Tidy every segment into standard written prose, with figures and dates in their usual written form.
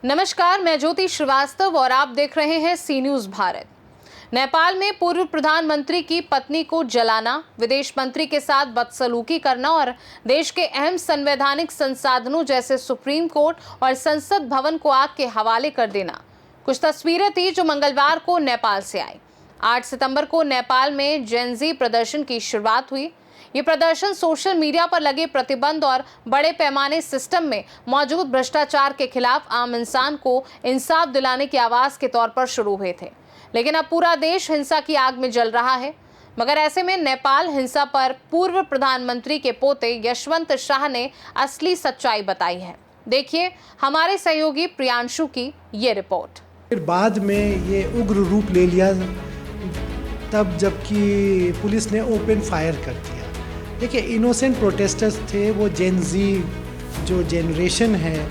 नमस्कार, मैं ज्योति श्रीवास्तव और आप देख रहे हैं सी न्यूज भारत। नेपाल में पूर्व प्रधानमंत्री की पत्नी को जलाना, विदेश मंत्री के साथ बदसलूकी करना और देश के अहम संवैधानिक संसाधनों जैसे सुप्रीम कोर्ट और संसद भवन को आग के हवाले कर देना कुछ तस्वीरें थी जो मंगलवार को नेपाल से आई। 8 सितंबर को नेपाल में जेन ज़ी प्रदर्शन की शुरुआत हुई। ये प्रदर्शन सोशल मीडिया पर लगे प्रतिबंध और बड़े पैमाने सिस्टम में मौजूद भ्रष्टाचार के खिलाफ आम इंसान को इंसाफ दिलाने की आवाज के तौर पर शुरू हुए थे। लेकिन अब पूरा देश हिंसा की आग में जल रहा है। मगर ऐसे में नेपाल हिंसा पर पूर्व प्रधानमंत्री के पोते यशवंत शाह ने असली सच्चाई बताई है। देखिए हमारे सहयोगी प्रियांशु की ये रिपोर्ट। फिर बाद में ये उग्र रूप ले लिया तब जबकि पुलिस ने ओपन फायर कर दिया। देखिए, इनोसेंट प्रोटेस्टर्स थे, वो जेन ज़ी जो जनरेशन है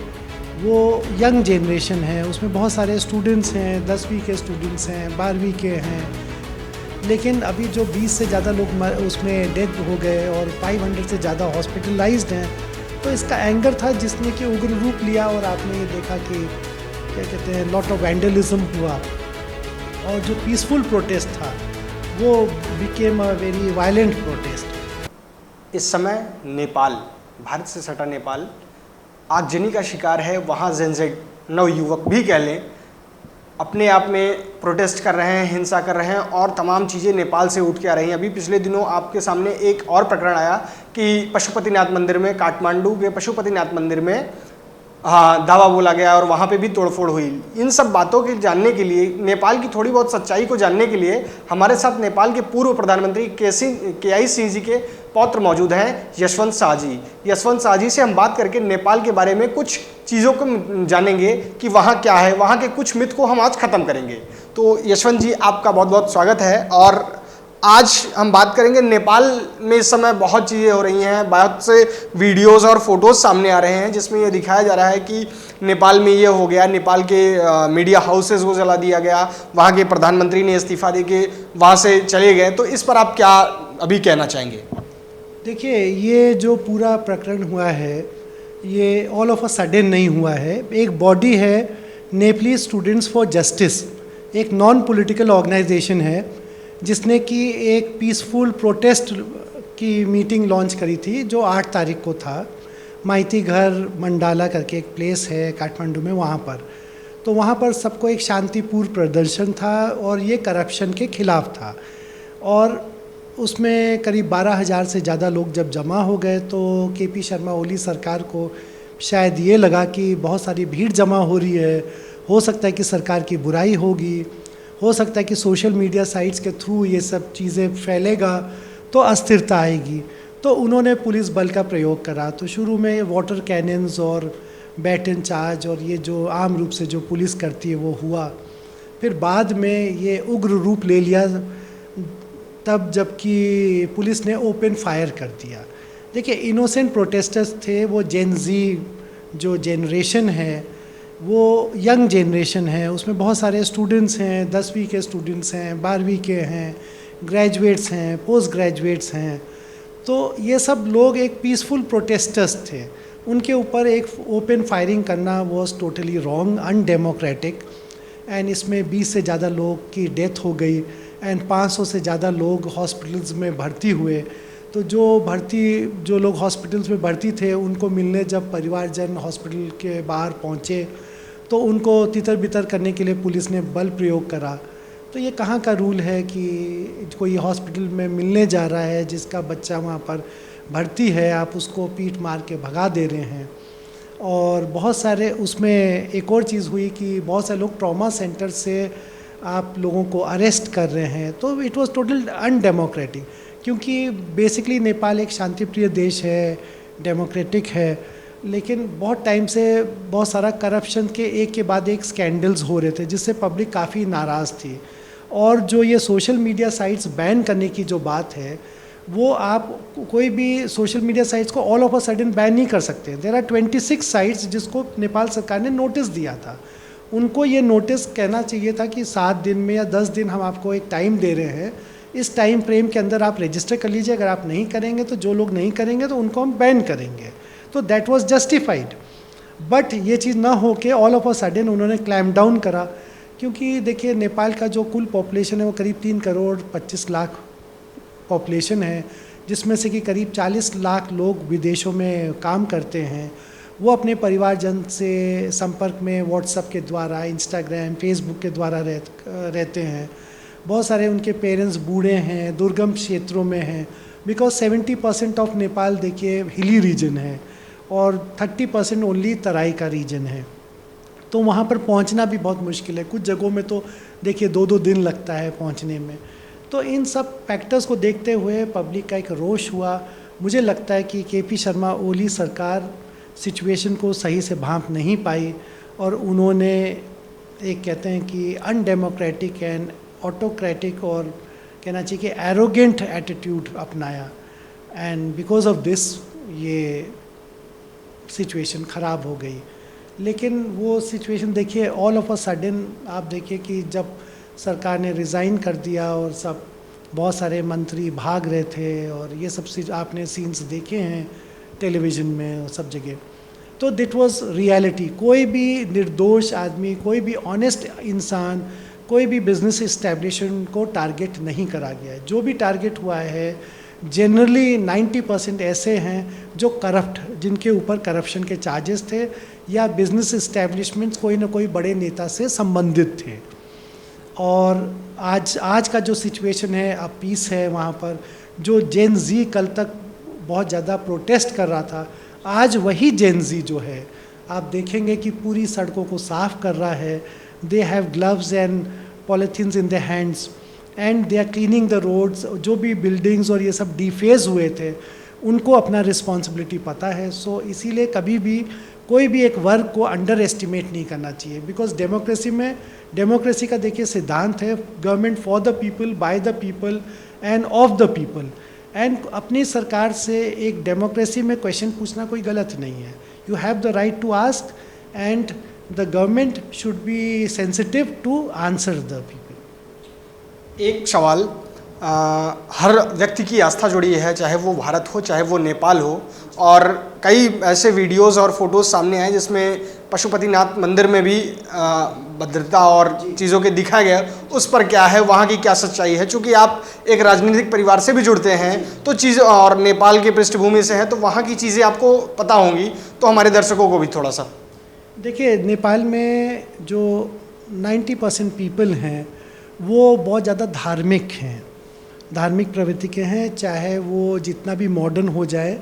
वो यंग जनरेशन है, उसमें बहुत सारे स्टूडेंट्स हैं, 10वीं के स्टूडेंट्स हैं, 12वीं के हैं। लेकिन अभी जो 20 से ज़्यादा लोग उसमें डेथ हो गए और 500 से ज़्यादा हॉस्पिटलाइज्ड हैं। तो इसका एंगर था जिसने कि उग्र रूप लिया और आपने ये देखा कि क्या कहते हैं, लॉट ऑफ वैंडलिज्म हुआ और जो पीसफुल प्रोटेस्ट था वो became a very violent protest. इस समय नेपाल, भारत से सटा नेपाल आगजनी का शिकार है। वहाँ जेनज़ेड नवयुवक भी कह लें, अपने आप में प्रोटेस्ट कर रहे हैं, हिंसा कर रहे हैं और तमाम चीज़ें नेपाल से उठ के आ रही हैं। अभी पिछले दिनों आपके सामने एक और प्रकरण आया कि पशुपतिनाथ मंदिर में, काठमांडू के पशुपतिनाथ मंदिर में दावा बोला गया और वहाँ पे भी तोड़फोड़ हुई। इन सब बातों के जानने के लिए, नेपाल की थोड़ी बहुत सच्चाई को जानने के लिए हमारे साथ नेपाल के पूर्व प्रधानमंत्री KI सिंह जी के पौत्र मौजूद हैं, यशवंत शाह जी। यशवंत शाह जी से हम बात करके नेपाल के बारे में कुछ चीज़ों को जानेंगे कि वहाँ क्या है, वहाँ के कुछ मिथ को हम आज ख़त्म करेंगे। तो यशवंत जी, आपका बहुत बहुत स्वागत है। और आज हम बात करेंगे, नेपाल में इस समय बहुत चीज़ें हो रही हैं, बहुत से वीडियोस और फोटोज़ सामने आ रहे हैं जिसमें ये दिखाया जा रहा है कि नेपाल में ये हो गया, नेपाल के मीडिया हाउसेस को जला दिया गया, वहाँ के प्रधानमंत्री ने इस्तीफा दे के वहाँ से चले गए। तो इस पर आप क्या अभी कहना चाहेंगे? देखिए, ये जो पूरा प्रकरण हुआ है ये ऑल ऑफ अ सडन नहीं हुआ है। एक बॉडी है, नेपाली स्टूडेंट्स फॉर जस्टिस, एक नॉन पॉलिटिकल ऑर्गेनाइजेशन है जिसने कि एक पीसफुल प्रोटेस्ट की मीटिंग लॉन्च करी थी जो 8 तारीख को था। माइती घर मंडाला करके एक प्लेस है काठमांडू में, वहाँ पर। तो वहाँ पर सबको एक शांतिपूर्ण प्रदर्शन था और ये करप्शन के खिलाफ था। और उसमें करीब 12,000 से ज़्यादा लोग जब जमा हो गए तो KP शर्मा ओली सरकार को शायद ये लगा कि बहुत सारी भीड़ जमा हो रही है, हो सकता है कि सरकार की बुराई होगी, हो सकता है कि सोशल मीडिया साइट्स के थ्रू ये सब चीज़ें फैलेगा तो अस्थिरता आएगी। तो उन्होंने पुलिस बल का प्रयोग करा। तो शुरू में वाटर कैनन्स और बैटन चार्ज और ये जो आम रूप से जो पुलिस करती है वो हुआ। फिर बाद में ये उग्र रूप ले लिया तब जबकि पुलिस ने ओपन फायर कर दिया। देखिए, इनोसेंट प्रोटेस्टर्स थे, वो जेन ज़ी जो जनरेशन है वो यंग जनरेशन है, उसमें बहुत सारे स्टूडेंट्स हैं, 10वीं के स्टूडेंट्स हैं, 12वीं के हैं, ग्रेजुएट्स हैं, पोस्ट ग्रेजुएट्स हैं। तो ये सब लोग एक पीसफुल प्रोटेस्टर्स थे। उनके ऊपर एक ओपन फायरिंग करना was totally wrong, undemocratic. And इसमें 20 से ज़्यादा लोग की डेथ हो गई एंड 500 से ज़्यादा लोग हॉस्पिटल्स में भर्ती हुए। तो जो लोग हॉस्पिटल्स में भर्ती थे उनको मिलने जब परिवारजन हॉस्पिटल के बाहर पहुँचे तो उनको तितर बितर करने के लिए पुलिस ने बल प्रयोग करा। तो ये कहाँ का रूल है कि कोई हॉस्पिटल में मिलने जा रहा है जिसका बच्चा वहाँ पर भर्ती है, आप उसको पीट मार के भगा दे रहे हैं। और बहुत सारे उसमें एक और चीज़ हुई कि बहुत सारे लोग ट्रॉमा सेंटर से आप लोगों को अरेस्ट कर रहे हैं। तो इट वाज टोटल अनडेमोक्रेटिक, क्योंकि बेसिकली नेपाल एक शांतिप्रिय देश है, डेमोक्रेटिक है, लेकिन बहुत टाइम से बहुत सारा करप्शन के एक के बाद एक स्कैंडल्स हो रहे थे जिससे पब्लिक काफ़ी नाराज़ थी। और जो ये सोशल मीडिया साइट्स बैन करने की जो बात है, वो आप कोई भी सोशल मीडिया साइट्स को all of a sudden ban नहीं कर सकते। देयर आर 26 साइट्स जिसको नेपाल सरकार ने नोटिस दिया था। उनको ये नोटिस कहना चाहिए था कि 7 दिन में या 10 दिन हम आपको एक टाइम दे रहे हैं इस टाइम फ्रेम के अंदर आप रजिस्टर कर लीजिए, अगर आप नहीं करेंगे तो जो लोग नहीं करेंगे तो उनको हम बैन करेंगे। तो दैट वाज जस्टिफाइड। बट ये चीज़ ना हो के ऑल ऑफ अ सडन उन्होंने क्लैम डाउन करा, क्योंकि देखिए नेपाल का जो कुल पॉपुलेशन है वो करीब 3 करोड़ 25 लाख पॉपुलेशन है, जिसमें से कि करीब 40 लाख लोग विदेशों में काम करते हैं। वो अपने परिवारजन से संपर्क में व्हाट्सएप के द्वारा, इंस्टाग्राम, फेसबुक के द्वारा रहते हैं। बहुत सारे उनके पेरेंट्स बूढ़े हैं, दुर्गम क्षेत्रों में हैं, बिकॉज 70% ऑफ नेपाल देखिए हिली रीजन है और 30% ओनली तराई का रीजन है। तो वहाँ पर पहुँचना भी बहुत मुश्किल है, कुछ जगहों में तो देखिए 2-2 दिन लगता है पहुँचने में। तो इन सब फैक्टर्स को देखते हुए पब्लिक का एक रोष हुआ। मुझे लगता है कि केपी शर्मा ओली सरकार सिचुएशन को सही से भांप नहीं पाई और उन्होंने एक कहते हैं कि अनडेमोक्रेटिक एंड ऑटोक्रेटिक और कहना चाहिए कि एरोगेंट एटीट्यूड अपनाया, एंड बिकॉज ऑफ दिस ये सिचुएशन ख़राब हो गई। लेकिन वो सिचुएशन देखिए ऑल ऑफ अ सडन आप देखिए कि जब सरकार ने रिज़ाइन कर दिया और सब बहुत सारे मंत्री भाग रहे थे और ये सब आपने सीन्स देखे हैं टेलीविज़न में और सब जगह। तो दिट वाज रियलिटी। कोई भी निर्दोष आदमी, कोई भी ऑनेस्ट इंसान, कोई भी बिजनेस इस्टेब्लिशमेंट को टारगेट नहीं करा गया है। जो भी टारगेट हुआ है जनरली 90% ऐसे हैं जो करप्ट, जिनके ऊपर करप्शन के चार्जेस थे या बिजनेस इस्टेब्लिशमेंट्स कोई ना कोई बड़े नेता से संबंधित थे। और आज का जो सिचुएशन है, अब पीस है वहाँ पर। जो जेन जी कल तक बहुत ज़्यादा प्रोटेस्ट कर रहा था, आज वही जेन जी जो है आप देखेंगे कि पूरी सड़कों को साफ कर रहा है। They have gloves and polythenes in the hands and they are cleaning the roads. जो भी बिल्डिंग्स और ये सब डिफेज हुए थे उनको अपना रिस्पॉन्सिबिलिटी पता है। सो इसीलिए कभी भी कोई भी एक वर्ग को अंडर एस्टिमेट नहीं करना चाहिए, बिकॉज डेमोक्रेसी का देखिए सिद्धांत है government for the people, by the people end of the people. And अपनी सरकार से एक डेमोक्रेसी में क्वेश्चन पूछना कोई गलत नहीं है। You have the right to ask and the government should be sensitive to answer the people. एक सवाल, हर व्यक्ति की आस्था जुड़ी है, चाहे वो भारत हो चाहे वो नेपाल हो, और कई ऐसे वीडियोस और फोटोज़ सामने आए जिसमें पशुपतिनाथ मंदिर में भी भद्रता और चीज़ों के दिखाया गया। उस पर क्या है, वहाँ की क्या सच्चाई है? चूँकि आप एक राजनीतिक परिवार से भी जुड़ते हैं तो चीज़, और नेपाल की पृष्ठभूमि से हैं, तो वहाँ की चीज़ें आपको पता होंगी, तो हमारे दर्शकों को भी थोड़ा सा। देखिए नेपाल में जो 90% पीपल हैं वो बहुत ज़्यादा धार्मिक हैं, धार्मिक प्रवृत्ति के हैं, चाहे वो जितना भी मॉडर्न हो जाए,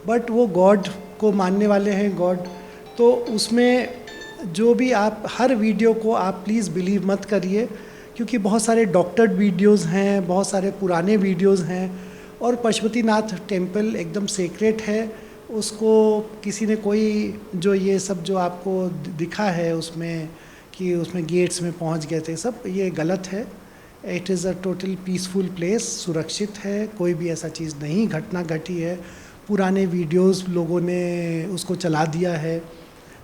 बट वो गॉड को मानने वाले हैं, गॉड। तो उसमें जो भी आप हर वीडियो को आप प्लीज़ बिलीव मत करिए, क्योंकि बहुत सारे डॉक्टर्ड वीडियोस हैं, बहुत सारे पुराने वीडियोस हैं, और पशुपतिनाथ टेम्पल एकदम सीक्रेट है। उसको किसी ने कोई जो ये सब जो आपको दिखा है उसमें कि उसमें गेट्स में पहुंच गए थे, सब ये गलत है। It is a total peaceful place, सुरक्षित है, कोई भी ऐसा चीज़ नहीं घटना घटी है। पुराने वीडियोस लोगों ने उसको चला दिया है।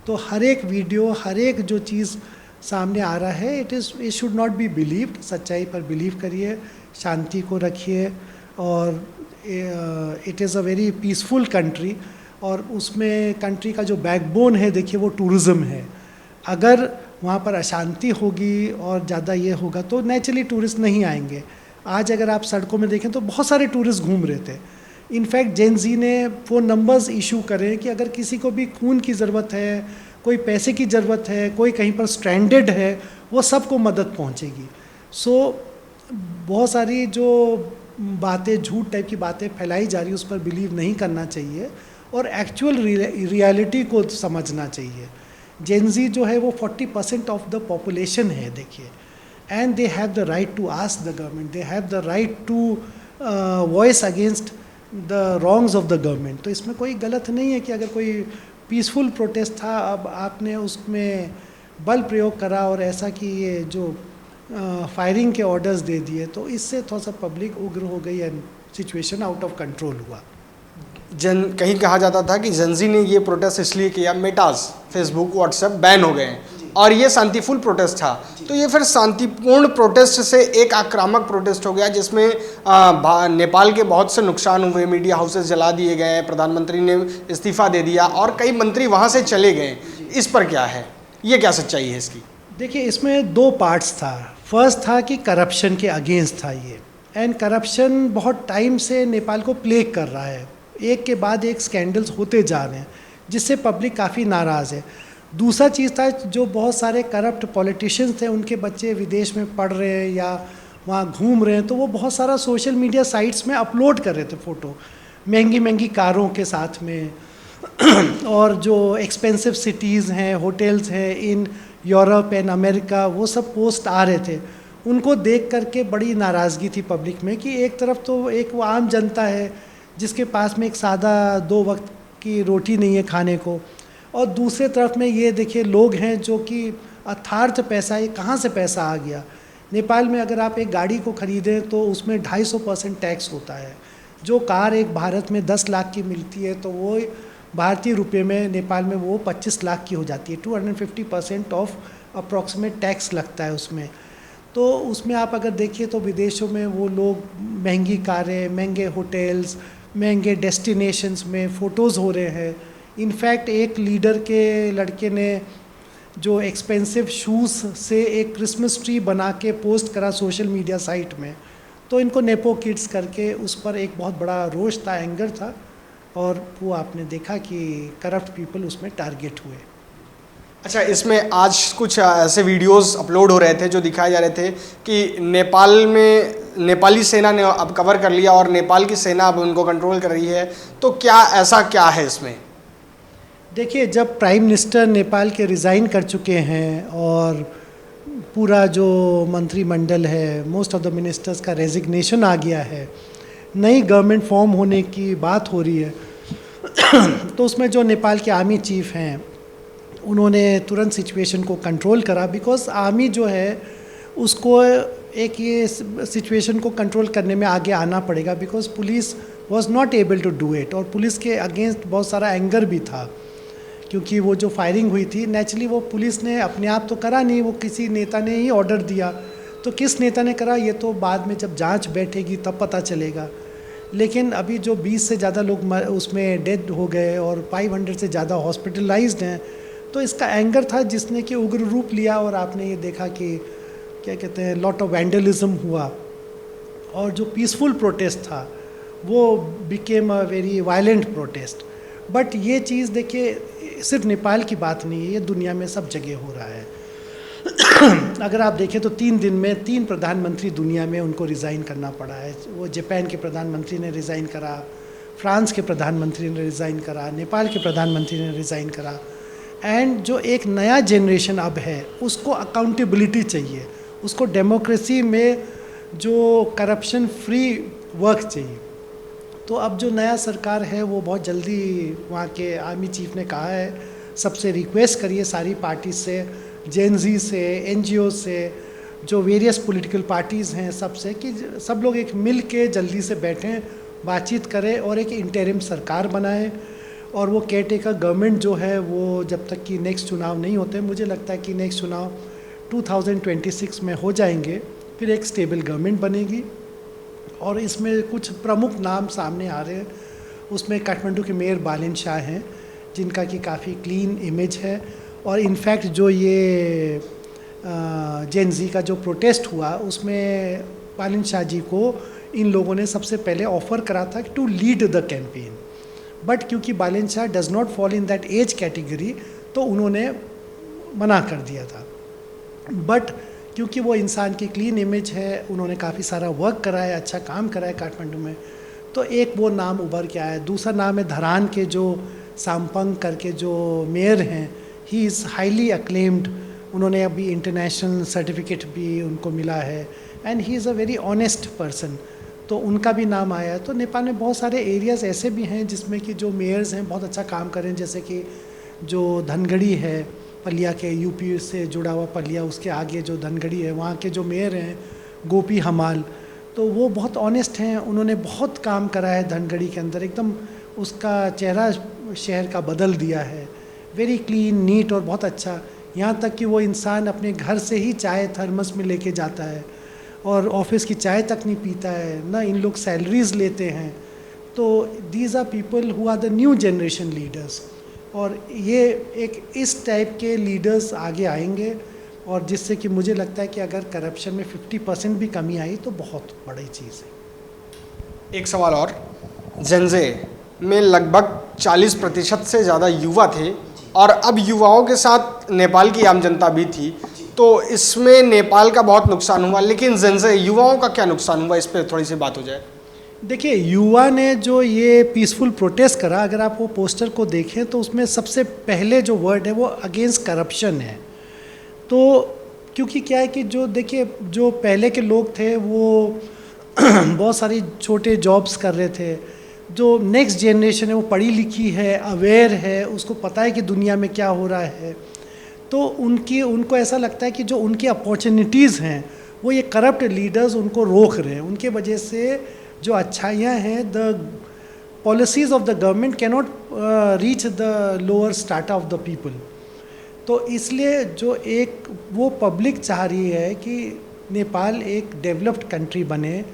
तो हर एक वीडियो, हर एक जो चीज़ सामने आ रहा है, it should not be believed. सच्चाई पर बिलीव करिए, शांति को रखिए, और it is a very peaceful country. और उसमें कंट्री का जो बैकबोन है देखिए वो टूरिज़्म है। अगर वहाँ पर अशांति होगी और ज़्यादा ये होगा तो नेचुरली टूरिस्ट नहीं आएंगे। आज अगर आप सड़कों में देखें तो बहुत सारे टूरिस्ट घूम रहे थे। इनफैक्ट जेन जी ने फ़ोन नंबर्स इशू करे कि अगर किसी को भी खून की ज़रूरत है, कोई पैसे की ज़रूरत है, कोई कहीं पर स्ट्रैंडेड है, वो सबको मदद पहुँचेगी। सो बहुत सारी जो बातें, झूठ टाइप की बातें फैलाई जा रही, उस पर बिलीव नहीं करना चाहिए और एक्चुअल रियलिटी को समझना चाहिए। जेन जी जो है वो 40% ऑफ द पॉपुलेशन है देखिए, and they have the right to ask the government, they have the right to voice against the wrongs of the government. तो इसमें कोई गलत नहीं है कि अगर कोई पीसफुल प्रोटेस्ट था, अब आपने उसमें बल प्रयोग करा और ऐसा कि ये जो फायरिंग के ऑर्डर्स दे दिए, तो इससे थोड़ा सा पब्लिक उग्र हो गई and situation out of control हुआ। कहीं कहा जाता था कि जेन जी ने ये प्रोटेस्ट इसलिए किया, मेटास, फेसबुक, व्हाट्सएप बैन हो गए हैं, और ये शांतिपूर्ण प्रोटेस्ट था। तो ये फिर शांतिपूर्ण प्रोटेस्ट से एक आक्रामक प्रोटेस्ट हो गया जिसमें नेपाल के बहुत से नुकसान हुए, मीडिया हाउसेस जला दिए गए, प्रधानमंत्री ने इस्तीफा दे दिया और कई मंत्री वहाँ से चले गए। इस पर क्या है, ये क्या सच्चाई है इसकी? देखिए, इसमें दो पार्ट्स था। फर्स्ट था कि करप्शन के अगेंस्ट था ये, एंड करप्शन बहुत टाइम से नेपाल को प्लेग कर रहा है, एक के बाद एक स्कैंडल्स होते जा रहे हैं जिससे पब्लिक काफ़ी नाराज़ है। दूसरा चीज़ था, जो बहुत सारे करप्ट पॉलिटिशियंस थे उनके बच्चे विदेश में पढ़ रहे हैं या वहाँ घूम रहे हैं, तो वो बहुत सारा सोशल मीडिया साइट्स में अपलोड कर रहे थे फ़ोटो महंगी महंगी कारों के साथ में और जो एक्सपेंसिव सिटीज़ हैं, होटल्स हैं इन यूरोप एंड अमेरिका, वो सब पोस्ट आ रहे थे। उनको देख करके बड़ी नाराज़गी थी पब्लिक में कि एक तरफ तो एक वो आम जनता है जिसके पास में एक सादा 2 वक्त की रोटी नहीं है खाने को, और दूसरे तरफ में ये देखिए लोग हैं जो कि अथार्थ पैसा, ये कहाँ से पैसा आ गया। नेपाल में अगर आप एक गाड़ी को ख़रीदें तो उसमें 250% टैक्स होता है। जो कार एक भारत में 10 लाख की मिलती है तो वो भारतीय रुपये में नेपाल में वो 25 लाख की हो जाती है। 250% ऑफ अप्रॉक्सीमेट टैक्स लगता है उसमें। तो उसमें आप अगर देखिए तो विदेशों में वो लोग महंगी कारें, महंगे होटल्स, महंगे डेस्टिनेशंस में फ़ोटोज़ हो रहे हैं। इनफैक्ट एक लीडर के लड़के ने जो एक्सपेंसिव शूज़ से एक क्रिसमस ट्री बना के पोस्ट करा सोशल मीडिया साइट में, तो इनको नेपो किड्स करके उस पर एक बहुत बड़ा रोष था, एंगर था, और वो आपने देखा कि करप्ट पीपल उसमें टारगेट हुए। अच्छा, इसमें आज कुछ ऐसे वीडियोस अपलोड हो रहे थे जो दिखाए जा रहे थे कि नेपाल में नेपाली सेना ने अब कवर कर लिया और नेपाल की सेना अब उनको कंट्रोल कर रही है, तो क्या ऐसा क्या है इसमें? देखिए, जब प्राइम मिनिस्टर नेपाल के रिज़ाइन कर चुके हैं और पूरा जो मंत्रिमंडल है, मोस्ट ऑफ द मिनिस्टर्स का रेजिग्नेशन आ गया है, नई गवर्नमेंट फॉर्म होने की बात हो रही है तो उसमें जो नेपाल के आर्मी चीफ हैं उन्होंने तुरंत सिचुएशन को कंट्रोल करा, बिकॉज आर्मी जो है उसको एक ये सिचुएशन को कंट्रोल करने में आगे आना पड़ेगा, because police was not able to do it. और पुलिस के अगेंस्ट बहुत सारा एंगर भी था, क्योंकि वो जो फायरिंग हुई थी नेचुरली वो पुलिस ने अपने आप तो करा नहीं, वो किसी नेता ने ही ऑर्डर दिया। तो किस नेता ने करा ये तो बाद में जब जांच बैठेगी तब पता चलेगा। लेकिन अभी जो 20 से ज़्यादा लोग उसमें डेड हो गए और 500 से ज़्यादा हॉस्पिटलाइज्ड हैं, तो इसका एंगर था जिसने कि उग्र रूप लिया। और आपने ये देखा कि क्या कहते हैं, लॉट ऑफ वैंडलिज्म हुआ, और जो पीसफुल प्रोटेस्ट था वो became a very violent protest. But ये चीज़ देखिए, सिर्फ नेपाल की बात नहीं है, ये दुनिया में सब जगह हो रहा है अगर आप देखें तो 3 दिन में 3 प्रधानमंत्री दुनिया में उनको रिज़ाइन करना पड़ा है। वो जापान के प्रधानमंत्री ने रिज़ाइन करा, फ्रांस के प्रधानमंत्री ने रिज़ाइन करा, नेपाल के प्रधानमंत्री ने रिज़ाइन करा। एंड जो एक नया जनरेशन अब है उसको अकाउंटेबिलिटी चाहिए, उसको डेमोक्रेसी में जो करप्शन फ्री वर्क चाहिए। तो अब जो नया सरकार है वो बहुत जल्दी, वहाँ के आर्मी चीफ ने कहा है, सबसे रिक्वेस्ट करिए सारी पार्टी से, जेनजी से, एनजीओ से, जो वेरियस पॉलिटिकल पार्टीज़ हैं सबसे, कि सब लोग एक मिल के जल्दी से बैठें, बातचीत करें और एक इंटरिम सरकार बनाएं। और वो केयर टेकर गवर्नमेंट जो है वो जब तक कि नेक्स्ट चुनाव नहीं होते, मुझे लगता है कि नेक्स्ट चुनाव 2026 में हो जाएंगे, फिर एक स्टेबल गवर्नमेंट बनेगी। और इसमें कुछ प्रमुख नाम सामने आ रहे हैं। उसमें काठमांडू के मेयर बालिन शाह हैं, जिनका कि काफ़ी क्लीन इमेज है। और इनफैक्ट जो ये जेन जी का जो प्रोटेस्ट हुआ उसमें बालिन शाह जी को इन लोगों ने सबसे पहले ऑफ़र करा था to lead the campaign, but क्योंकि Balin Shah does not fall in that age category तो उन्होंने मना कर दिया था। बट क्योंकि वो इंसान की क्लीन इमेज है, उन्होंने काफ़ी सारा वर्क करा है, अच्छा काम करा है काठमांडू में, तो एक वो नाम उभर के आया है। दूसरा नाम है धरान के जो साम्पंग करके जो मेयर हैं, ही इज़ हाईली अक्लेम्ड, उन्होंने अभी इंटरनेशनल सर्टिफिकेट भी उनको मिला है, and he is a very honest person, तो उनका भी नाम आया है। तो नेपाल में बहुत सारे एरियाज़ ऐसे भी हैं जिसमें कि जो मेयर्स हैं बहुत अच्छा काम कर रहे हैं, जैसे कि जो धनगढ़ी है पलिया के, यूपी से जुड़ा हुआ पलिया, उसके आगे जो धनगढ़ी है वहाँ के जो मेयर हैं गोपी हमाल, तो वो बहुत ऑनेस्ट हैं, उन्होंने बहुत काम करा है धनगढ़ी के अंदर, एकदम उसका चेहरा शहर का बदल दिया है, वेरी क्लीन नीट और बहुत अच्छा। यहाँ तक कि वो इंसान अपने घर से ही चाय थर्मस में लेके जाता है और ऑफिस की चाय तक नहीं पीता है ना, इन लोग सैलरीज लेते हैं। तो these are people who are the new generation leaders, और ये एक इस टाइप के लीडर्स आगे आएंगे, और जिससे कि मुझे लगता है कि अगर करप्शन में 50% भी कमी आई तो बहुत बड़ी चीज़ है। एक सवाल और, जेंजे में लगभग 40% से ज़्यादा युवा थे और अब युवाओं के साथ नेपाल की आम जनता भी थी, तो इसमें नेपाल का बहुत नुकसान हुआ, लेकिन जेंजे युवाओं का क्या नुकसान हुआ, इस पर थोड़ी सी बात हो जाए। देखिए, युवा ने जो ये पीसफुल प्रोटेस्ट करा, अगर आप वो पोस्टर को देखें तो उसमें सबसे पहले जो वर्ड है वो अगेंस्ट करप्शन है। तो क्योंकि क्या है कि जो देखिए, जो पहले के लोग थे वो बहुत सारी छोटे जॉब्स कर रहे थे। जो नेक्स्ट जनरेशन है वो पढ़ी लिखी है, अवेयर है, उसको पता है कि दुनिया में क्या हो रहा है। तो उनको ऐसा लगता है कि जो उनकी अपॉर्चुनिटीज़ हैं वो ये करप्ट लीडर्स उनको रोक रहे हैं। उनके वजह से जो अच्छाइयाँ हैं, the policies of the government cannot reach the lower strata of the people. तो इसलिए जो एक वो पब्लिक चाह रही है कि नेपाल एक डेवलप्ड कंट्री बने,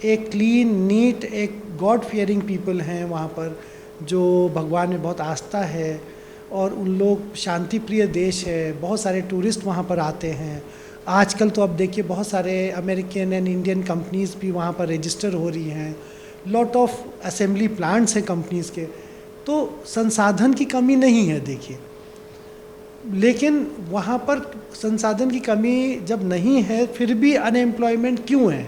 एक क्लीन नीट, एक गॉड फियरिंग पीपल हैं वहाँ पर, जो भगवान में बहुत आस्था है, और उन लोग शांति प्रिय देश है। बहुत सारे टूरिस्ट वहाँ पर आते हैं। आजकल तो अब देखिए बहुत सारे अमेरिकन एंड इंडियन कंपनीज़ भी वहाँ पर रजिस्टर हो रही हैं। लॉट ऑफ असेंबली प्लांट्स हैं कंपनीज़ के। तो संसाधन की कमी नहीं है देखिए, लेकिन वहाँ पर संसाधन की कमी जब नहीं है फिर भी अनएम्प्लॉयमेंट क्यों है?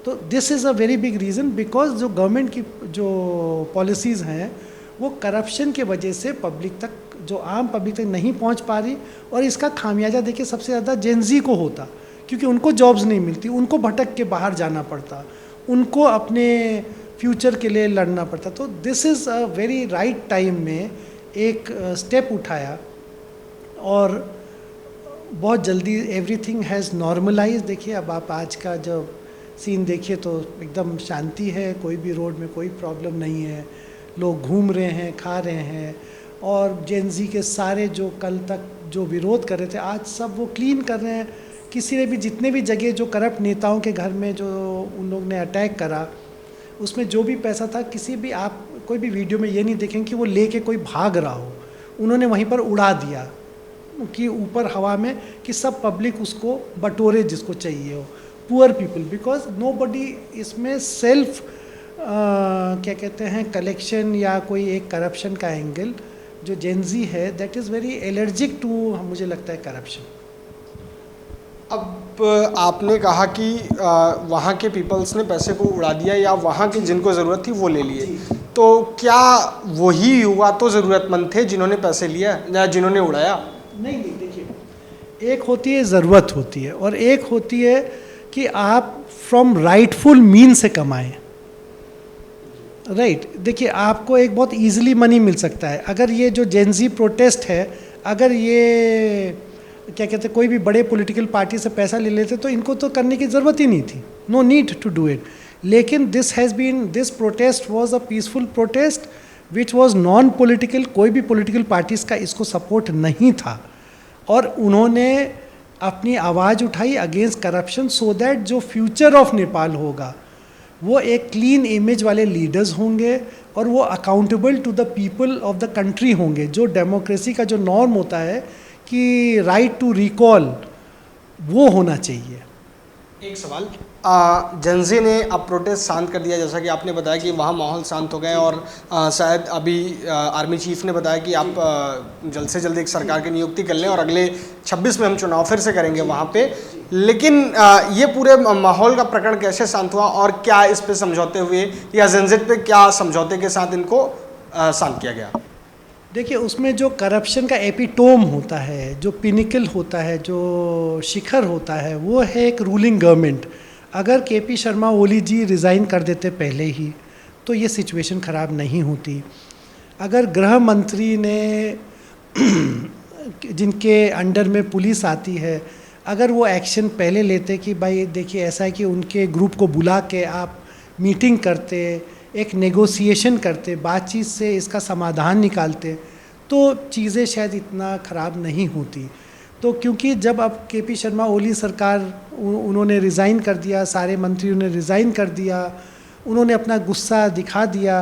तो this is a very big reason, because जो गवर्नमेंट की जो पॉलिसीज़ हैं वो करप्शन के वजह से पब्लिक तक, जो आम पब्लिक तक नहीं पहुंच पा रही। और इसका खामियाजा देखिए सबसे ज़्यादा जेनजी को होता, क्योंकि उनको जॉब्स नहीं मिलती, उनको भटक के बाहर जाना पड़ता, उनको अपने फ्यूचर के लिए लड़ना पड़ता। तो this is a very right time में एक स्टेप उठाया, और बहुत जल्दी एवरीथिंग हैज़ नॉर्मलाइज। देखिए, अब आप आज का जो सीन देखिए तो एकदम शांति है, कोई भी रोड में कोई प्रॉब्लम नहीं है, लोग घूम रहे हैं, खा रहे हैं। और जेनजी के सारे जो कल तक जो विरोध कर रहे थे, आज सब वो क्लीन कर रहे हैं। किसी ने भी, जितने भी जगह जो करप्ट नेताओं के घर में जो उन लोग ने अटैक करा, उसमें जो भी पैसा था, किसी भी, आप कोई भी वीडियो में ये नहीं देखेंगे कि वो लेके कोई भाग रहा हो, उन्होंने वहीं पर उड़ा दिया कि ऊपर हवा में, कि सब पब्लिक उसको बटोरे जिसको चाहिए हो, पुअर पीपल, बिकॉज नोबडी इसमें सेल्फ क्या कहते हैं कलेक्शन या कोई एक करप्शन का एंगल जो जेनजी है, that is very allergic to, मुझे लगता है, करप्शन। अब आपने कहा कि वहाँ के पीपल्स ने पैसे को उड़ा दिया, या वहाँ के जिनको ज़रूरत थी वो ले लिए, तो क्या वही युवा तो ज़रूरतमंद थे जिन्होंने पैसे लिया या जिन्होंने उड़ाया? नहीं, देखिए, एक होती है ज़रूरत होती है, और एक होती है कि आप फ्रॉम राइटफुल मीन से कमाएं। राइट, देखिए, आपको एक बहुत ईजिली मनी मिल सकता है। अगर ये जो जेनजी प्रोटेस्ट है, अगर ये क्या कहते हैं कोई भी बड़े पॉलिटिकल पार्टी से पैसा ले लेते तो इनको तो करने की ज़रूरत ही नहीं थी, no need to do it. लेकिन this protest was a peaceful protest which was non political. कोई भी पॉलिटिकल पार्टीज़ का इसको सपोर्ट नहीं था, और उन्होंने अपनी आवाज़ उठाई अगेंस्ट करप्शन, सो दैट जो फ्यूचर ऑफ नेपाल होगा वो एक क्लीन इमेज वाले लीडर्स होंगे, और वो accountable to the people of the country होंगे। जो डेमोक्रेसी का जो नॉर्म होता है कि राइट टू रिकॉल, वो होना चाहिए। एक सवाल, जेनजी ने अब प्रोटेस्ट शांत कर दिया, जैसा कि आपने बताया कि वहाँ माहौल शांत हो गए, और शायद अभी आर्मी चीफ ने बताया कि आप जल्द से जल्द एक सरकार की नियुक्ति कर लें और अगले 26 में हम चुनाव फिर से करेंगे वहाँ पे। लेकिन ये पूरे माहौल का प्रकरण कैसे शांत हुआ, और क्या इस पे समझौते हुए, या जेनजेड पे क्या समझौते के साथ इनको शांत किया गया? देखिए, उसमें जो करप्शन का एपिटोम होता है, जो पिनिकल होता है, जो शिखर होता है, वो है एक रूलिंग गवर्नमेंट। अगर केपी शर्मा ओली जी रिज़ाइन कर देते पहले ही तो ये सिचुएशन ख़राब नहीं होती। अगर गृह मंत्री ने जिनके अंडर में पुलिस आती है, अगर वो एक्शन पहले लेते कि भाई देखिए ऐसा है कि उनके ग्रुप को बुला के आप मीटिंग करते, एक नेगोशिएशन करते, बातचीत से इसका समाधान निकालते, तो चीज़ें शायद इतना ख़राब नहीं होती। तो क्योंकि जब अब केपी शर्मा ओली सरकार उन्होंने रिज़ाइन कर दिया, सारे मंत्रियों ने रिज़ाइन कर दिया, उन्होंने अपना गुस्सा दिखा दिया,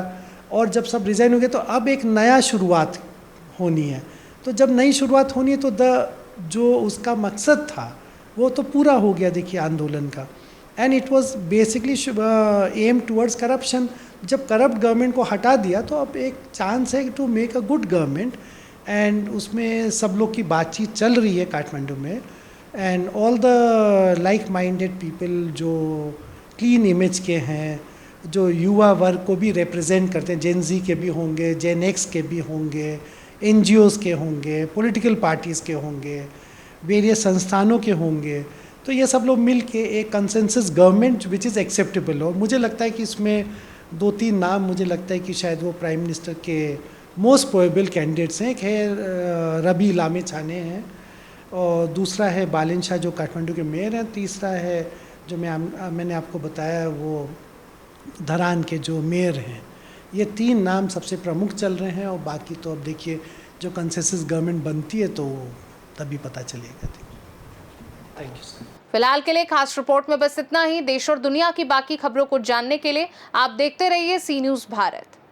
और जब सब रिज़ाइन हो गए तो अब एक नया शुरुआत होनी है। तो जब नई शुरुआत होनी है तो जो उसका मकसद था वो तो पूरा हो गया, देखिए, आंदोलन का। And it was basically aim towards corruption. जब करप्ट गवर्नमेंट को हटा दिया तो अब एक चांस है to make a good government, and उसमें सब लोग की बातचीत चल रही है काठमांडू में। And all the like minded people जो क्लीन इमेज के हैं, जो युवा वर्ग को भी रिप्रेजेंट करते हैं, जेन जी के भी होंगे, जेन एक्स के भी होंगे, NGOs के होंगे, पॉलिटिकल पार्टीज़ के होंगे, वेरियस संस्थानों के होंगे, तो ये सब लोग मिल के एक consensus government which is acceptable हो। मुझे लगता है कि इसमें 2-3 नाम मुझे लगता है कि शायद वो प्राइम मिनिस्टर के मोस्ट प्रोबेबल कैंडिडेट्स हैं। एक है रबी लामिछाने हैं, और दूसरा है बालिन शाह जो काठमांडू के मेयर हैं, तीसरा है जो मैंने आपको बताया वो धरान के जो मेयर हैं। ये 3 नाम सबसे प्रमुख चल रहे हैं, और बाकी तो अब देखिए जो कंसेंसस गवर्नमेंट बनती है तो तभी पता चलेगा। Thank you sir. फिलहाल के लिए खास रिपोर्ट में बस इतना ही। देश और दुनिया की बाकी खबरों को जानने के लिए आप देखते रहिए सी न्यूज़ भारत।